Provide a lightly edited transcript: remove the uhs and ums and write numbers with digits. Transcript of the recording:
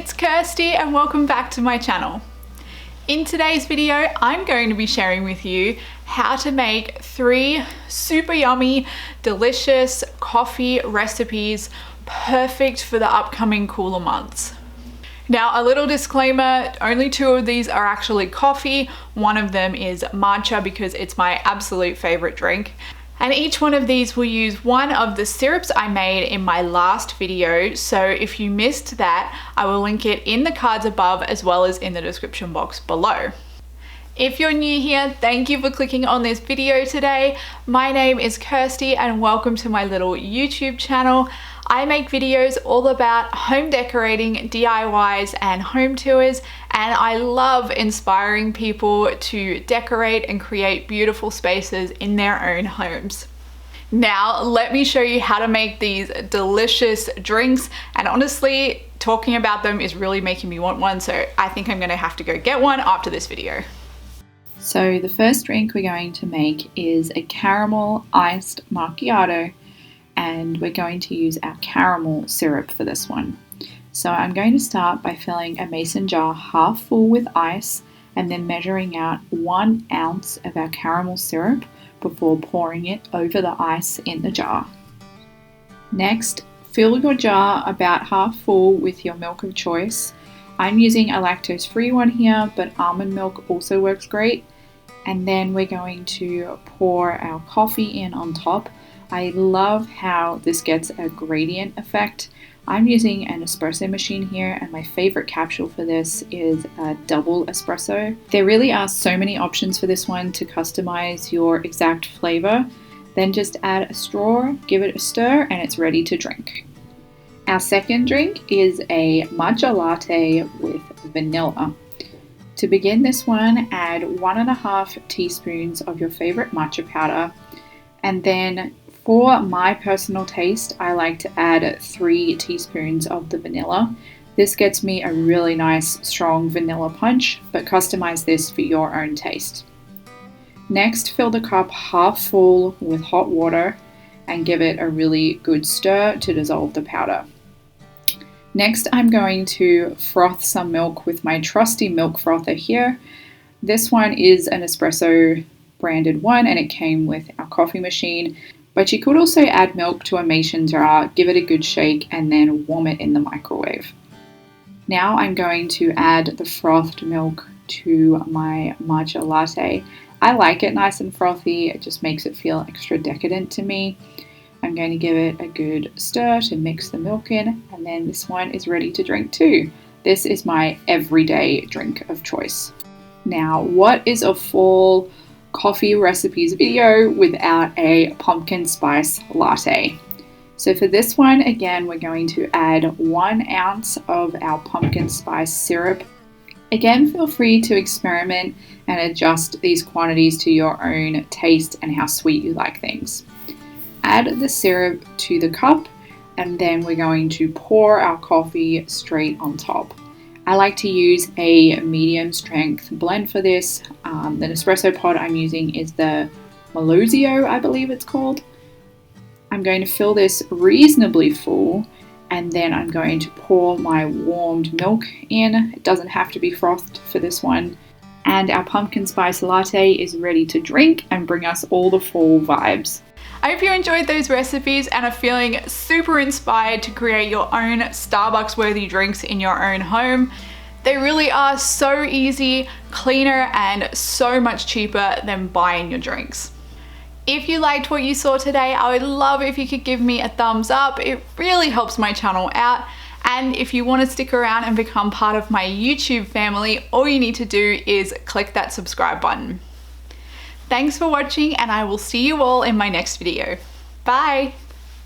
it's Kirstie and welcome back to my channel. In today's video, I'm going to be sharing with you how to make 3 super yummy, delicious coffee recipes perfect for the upcoming cooler months. Now, a little disclaimer, only 2 of these are actually coffee. One of them is matcha because it's my absolute favorite drink. And each one of these will use one of the syrups I made in my last video. So if you missed that, I will link it in the cards above as well as in the description box below. If you're new here, thank you for clicking on this video today. My name is Kirstie and welcome to my little YouTube channel. I make videos all about home decorating, DIYs, and home tours, and I love inspiring people to decorate and create beautiful spaces in their own homes. Now, let me show you how to make these delicious drinks, and honestly, talking about them is really making me want one, so I think I'm gonna have to go get one after this video. So the first drink we're going to make is a caramel iced macchiato, and we're going to use our caramel syrup for this one. So I'm going to start by filling a mason jar half full with ice and then measuring out 1 ounce of our caramel syrup before pouring it over the ice in the jar. Next, fill your jar about half full with your milk of choice. I'm using a lactose-free one here, but almond milk also works great. And then we're going to pour our coffee in on top. I love how this gets a gradient effect. I'm using an espresso machine here, and my favorite capsule for this is a double espresso. There really are so many options for this one to customize your exact flavor. Then just add a straw, give it a stir, and it's ready to drink. Our second drink is a matcha latte with vanilla. To begin this one, add 1.5 teaspoons of your favorite matcha powder, and then for my personal taste, I like to add 3 teaspoons of the vanilla. This gets me a really nice strong vanilla punch, but customize this for your own taste. Next, fill the cup half full with hot water and give it a really good stir to dissolve the powder. Next, I'm going to froth some milk with my trusty milk frother here. This one is an espresso branded one and it came with our coffee machine. But you could also add milk to a mason jar, give it a good shake, and then warm it in the microwave. Now I'm going to add the frothed milk to my matcha latte. I like it nice and frothy, it just makes it feel extra decadent to me. I'm going to give it a good stir to mix the milk in, and then this one is ready to drink too. This is my everyday drink of choice. Now, what is a fall coffee recipes video without a pumpkin spice latte? So for this one, again, we're going to add 1 ounce of our pumpkin spice syrup. Again, feel free to experiment and adjust these quantities to your own taste and how sweet you like things. Add the syrup to the cup, and then we're going to pour our coffee straight on top. I like to use a medium strength blend for this. The Nespresso pod I'm using is the Malozio, I believe it's called. I'm going to fill this reasonably full, and then I'm going to pour my warmed milk in. It doesn't have to be frothed for this one. And our pumpkin spice latte is ready to drink and bring us all the fall vibes. I hope you enjoyed those recipes and are feeling super inspired to create your own Starbucks worthy drinks in your own home. They really are so easy, cleaner, and so much cheaper than buying your drinks. If you liked what you saw today, I would love if you could give me a thumbs up. It really helps my channel out. And if you want to stick around and become part of my YouTube family, all you need to do is click that subscribe button. Thanks for watching, and I will see you all in my next video. Bye!